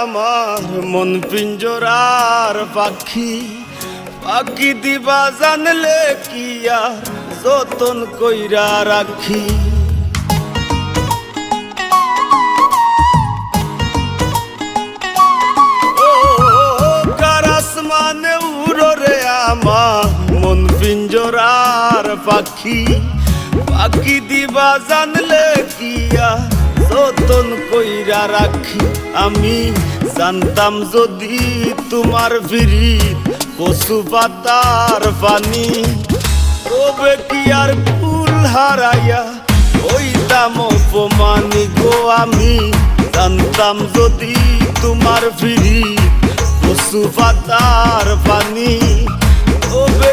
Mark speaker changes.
Speaker 1: আমার মন পিঞ্জরার পাখি পাখি দিবা জানলে কি আর যতন কইরা রাখি মানে উড়রে আমার মন পিঞ্জরার পাখি পাখি দিবা জানলে কি আর যতন কইরা রাখি আমি জানতাম যদি তোমার বিরিত কচু পাতার পানি তবে কি আর ফুল হারাইয়া হইতাম অপমানি গো আমি জানতাম যদি তোমার বিরিত কচু পাতার পানি তবে